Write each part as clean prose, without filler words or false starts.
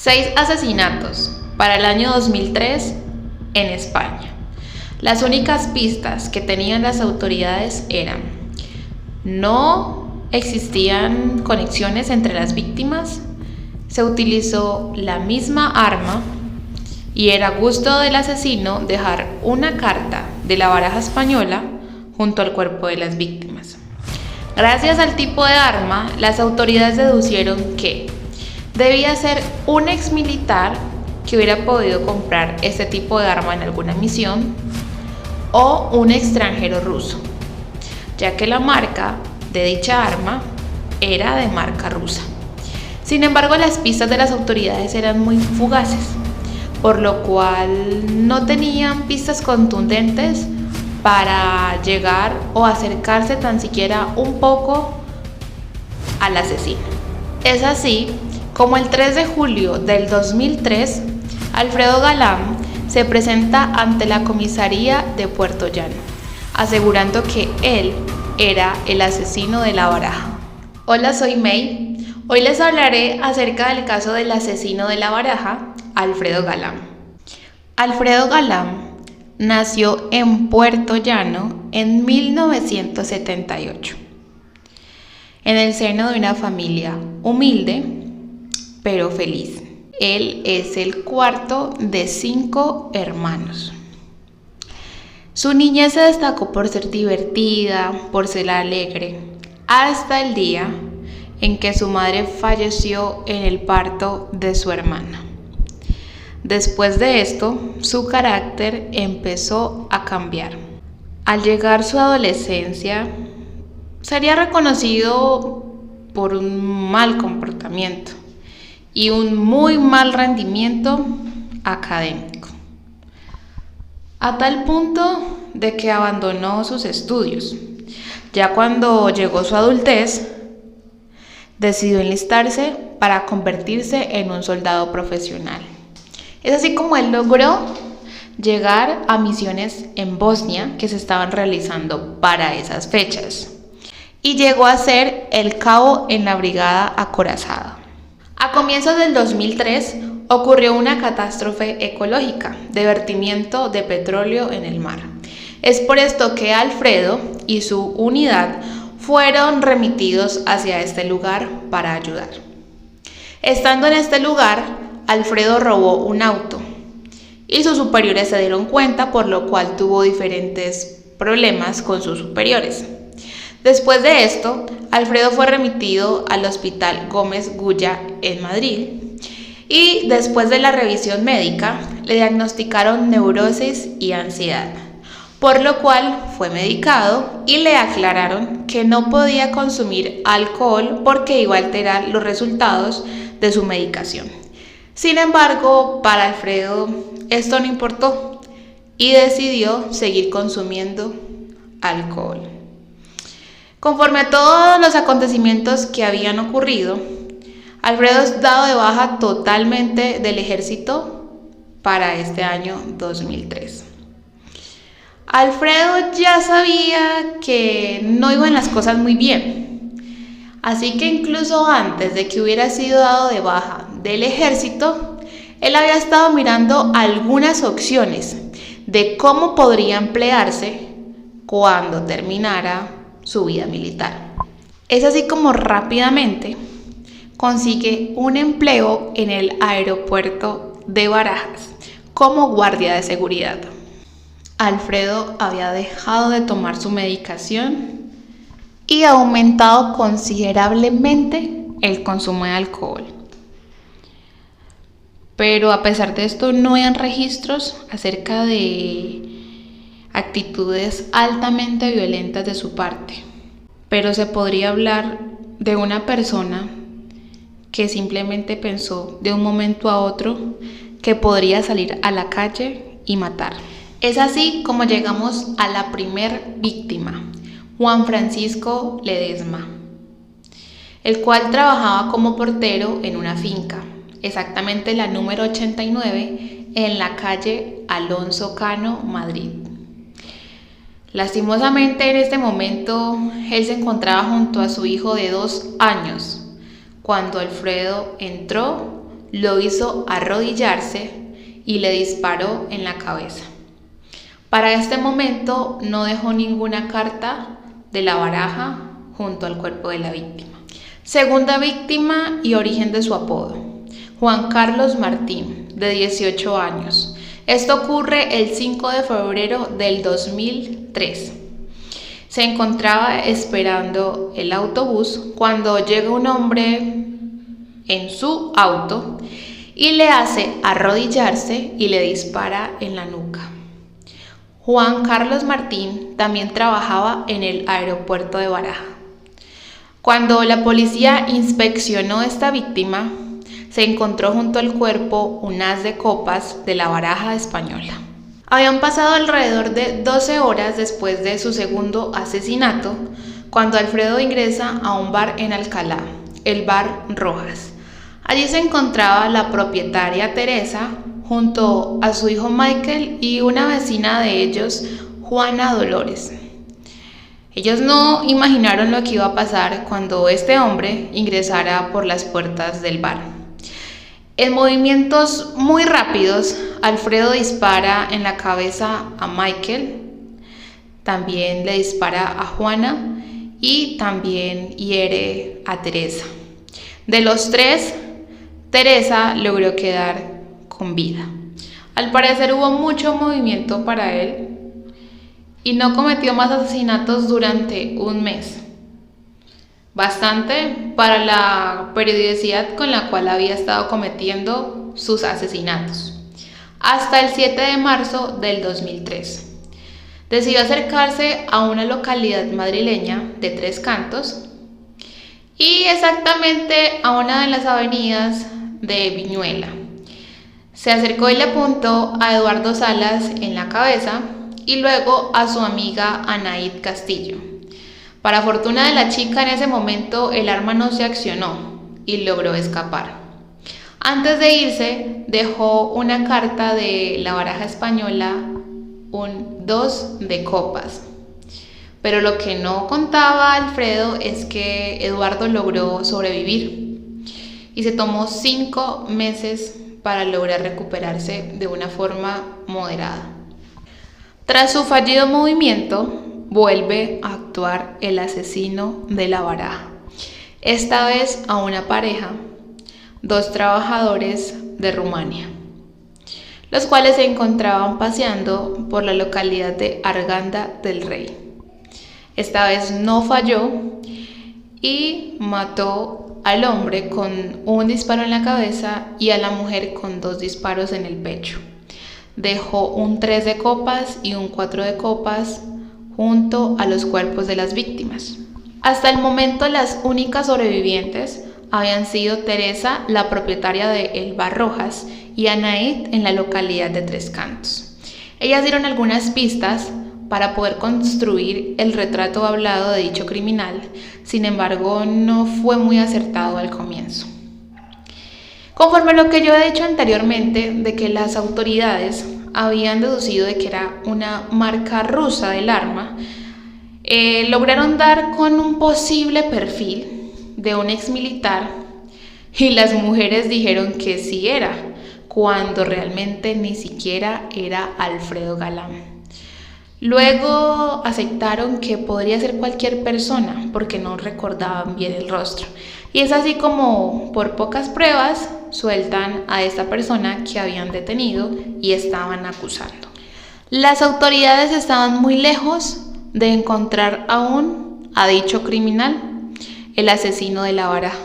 6 asesinatos para el año 2003 en España. Las únicas pistas que tenían las autoridades eran: no existían conexiones entre las víctimas, se utilizó la misma arma y era gusto del asesino dejar una carta de la baraja española junto al cuerpo de las víctimas. Gracias al tipo de arma, las autoridades deducieron que debía ser un exmilitar que hubiera podido comprar este tipo de arma en alguna misión o un extranjero ruso, ya que la marca de dicha arma era de marca rusa. Sin embargo, las pistas de las autoridades eran muy fugaces, por lo cual no tenían pistas contundentes para llegar o acercarse tan siquiera un poco al asesino. Es así como el 3 de julio del 2003, Alfredo Galán se presenta ante la comisaría de Puerto Llano, asegurando que él era el asesino de la baraja. Hola, soy May. Hoy les hablaré acerca del caso del asesino de la baraja, Alfredo Galán. Alfredo Galán nació en Puerto Llano en 1978, en el seno de una familia humilde pero feliz. Él es el cuarto de 5 hermanos. Su niñez se destacó por ser divertida, por ser alegre, hasta el día en que su madre falleció en el parto de su hermana. Después de esto, su carácter empezó a cambiar. Al llegar su adolescencia, sería reconocido por un mal comportamiento y un muy mal rendimiento académico, a tal punto de que abandonó sus estudios. Ya cuando llegó su adultez, decidió enlistarse para convertirse en un soldado profesional. Es así como él logró llegar a misiones en Bosnia que se estaban realizando para esas fechas, y llegó a ser el cabo en la brigada acorazado. A comienzos del 2003 ocurrió una catástrofe ecológica de vertimiento de petróleo en el mar. Es por esto que Alfredo y su unidad fueron remitidos hacia este lugar para ayudar. Estando en este lugar, Alfredo robó un auto y sus superiores se dieron cuenta, por lo cual tuvo diferentes problemas con sus superiores. Después de esto, Alfredo fue remitido al Hospital Gómez Gulla en Madrid y después de la revisión médica le diagnosticaron neurosis y ansiedad, por lo cual fue medicado y le aclararon que no podía consumir alcohol porque iba a alterar los resultados de su medicación. Sin embargo, para Alfredo esto no importó y decidió seguir consumiendo alcohol. Conforme a todos los acontecimientos que habían ocurrido, Alfredo es dado de baja totalmente del ejército para este año 2003. Alfredo ya sabía que no iban las cosas muy bien, así que incluso antes de que hubiera sido dado de baja del ejército, él había estado mirando algunas opciones de cómo podría emplearse cuando terminara su vida militar. Es así como rápidamente consigue un empleo en el aeropuerto de Barajas como guardia de seguridad. Alfredo había dejado de tomar su medicación y ha aumentado considerablemente el consumo de alcohol. Pero a pesar de esto, no hay registros acerca de actitudes altamente violentas de su parte, pero se podría hablar de una persona que simplemente pensó de un momento a otro que podría salir a la calle y matar. Es así como llegamos a la primer víctima, Juan Francisco Ledesma, el cual trabajaba como portero en una finca, exactamente la número 89 en la calle Alonso Cano, Madrid. Lastimosamente, en este momento, él se encontraba junto a su hijo de 2 años, cuando Alfredo entró, lo hizo arrodillarse y le disparó en la cabeza. Para este momento no dejó ninguna carta de la baraja junto al cuerpo de la víctima. Segunda víctima y origen de su apodo: Juan Carlos Martín, de 18 años. Esto ocurre el 5 de febrero del 2003. Se encontraba esperando el autobús cuando llega un hombre en su auto y le hace arrodillarse y le dispara en la nuca. Juan Carlos Martín también trabajaba en el aeropuerto de Baraja. Cuando la policía inspeccionó esta víctima, se encontró junto al cuerpo un haz de copas de la baraja española. Habían pasado alrededor de 12 horas después de su segundo asesinato, cuando Alfredo ingresa a un bar en Alcalá, el Bar Rojas. Allí se encontraba la propietaria Teresa, junto a su hijo Michael y una vecina de ellos, Juana Dolores. Ellos no imaginaron lo que iba a pasar cuando este hombre ingresara por las puertas del bar. En movimientos muy rápidos, Alfredo dispara en la cabeza a Michael, también le dispara a Juana y también hiere a Teresa. De los tres, Teresa logró quedar con vida. Al parecer hubo mucho movimiento para él y no cometió más asesinatos durante un mes. Bastante para la periodicidad con la cual había estado cometiendo sus asesinatos. Hasta el 7 de marzo del 2003. Decidió acercarse a una localidad madrileña de Tres Cantos y exactamente a una de las avenidas de Viñuela. Se acercó y le apuntó a Eduardo Salas en la cabeza y luego a su amiga Anaid Castillo. Para fortuna de la chica, en ese momento el arma no se accionó y logró escapar. Antes de irse, dejó una carta de la baraja española, un 2 de copas. Pero lo que no contaba Alfredo es que Eduardo logró sobrevivir y se tomó 5 meses para lograr recuperarse de una forma moderada. Tras su fallido movimiento, vuelve a actuar el asesino de la baraja, esta vez a una pareja, 2 trabajadores de Rumania, los cuales se encontraban paseando por la localidad de Arganda del Rey. Esta vez no falló y mató al hombre con un disparo en la cabeza y a la mujer con 2 disparos en el pecho. Dejó un 3 de copas y un 4 de copas junto a los cuerpos de las víctimas. Hasta el momento las únicas sobrevivientes habían sido Teresa, la propietaria de El Bar Rojas, y Anaid en la localidad de Tres Cantos. Ellas dieron algunas pistas para poder construir el retrato hablado de dicho criminal, sin embargo no fue muy acertado al comienzo. Conforme a lo que yo he dicho anteriormente, de que las autoridades habían deducido de que era una marca rusa del arma, lograron dar con un posible perfil de un exmilitar y las mujeres dijeron que sí era, cuando realmente ni siquiera era Alfredo Galán. Luego aceptaron que podría ser cualquier persona porque no recordaban bien el rostro. Y es así como, por pocas pruebas, sueltan a esta persona que habían detenido y estaban acusando. Las autoridades estaban muy lejos de encontrar aún a dicho criminal, el asesino de la baraja.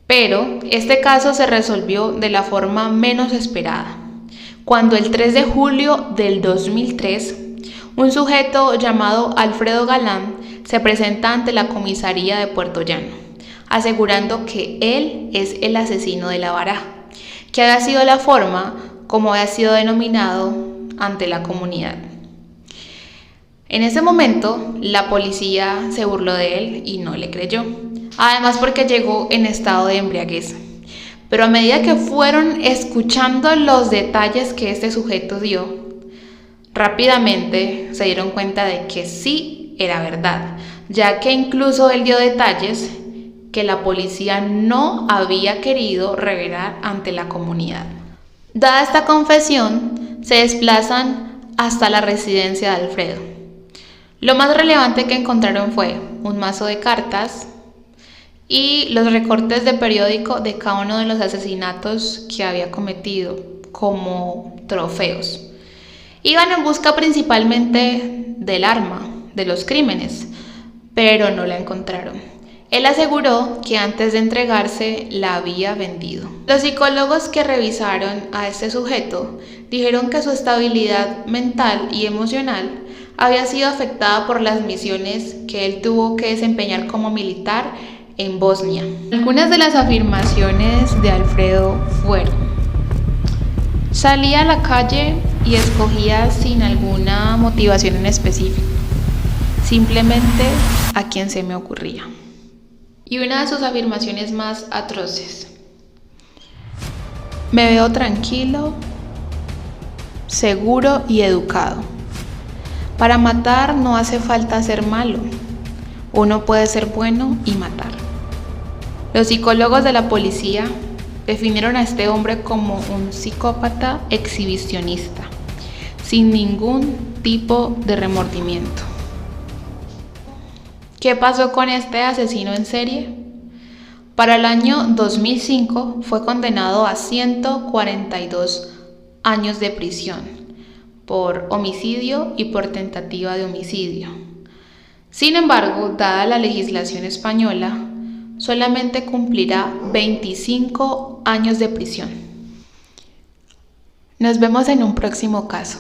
Pero este caso se resolvió de la forma menos esperada, cuando el 3 de julio del 2003, un sujeto llamado Alfredo Galán se presenta ante la comisaría de Puerto Llano, asegurando que él es el asesino de la baraja, que había sido la forma como había sido denominado ante la comunidad. En ese momento, la policía se burló de él y no le creyó, además porque llegó en estado de embriaguez. Pero a medida que fueron escuchando los detalles que este sujeto dio, rápidamente se dieron cuenta de que sí era verdad, ya que incluso él dio detalles que la policía no había querido revelar ante la comunidad. Dada esta confesión, se desplazan hasta la residencia de Alfredo. Lo más relevante que encontraron fue un mazo de cartas y los recortes de periódico de cada uno de los asesinatos que había cometido como trofeos. Iban en busca principalmente del arma de los crímenes, pero no la encontraron. Él aseguró que antes de entregarse la había vendido. Los psicólogos que revisaron a este sujeto dijeron que su estabilidad mental y emocional había sido afectada por las misiones que él tuvo que desempeñar como militar en Bosnia. Algunas de las afirmaciones de Alfredo fueron: salía a la calle y escogía sin alguna motivación en específico, simplemente a quien se me ocurría. Y una de sus afirmaciones más atroces: me veo tranquilo, seguro y educado. Para matar no hace falta ser malo, uno puede ser bueno y matar. Los psicólogos de la policía definieron a este hombre como un psicópata exhibicionista, sin ningún tipo de remordimiento. ¿Qué pasó con este asesino en serie? Para el año 2005 fue condenado a 142 años de prisión por homicidio y por tentativa de homicidio. Sin embargo, dada la legislación española, solamente cumplirá 25 años de prisión. Nos vemos en un próximo caso.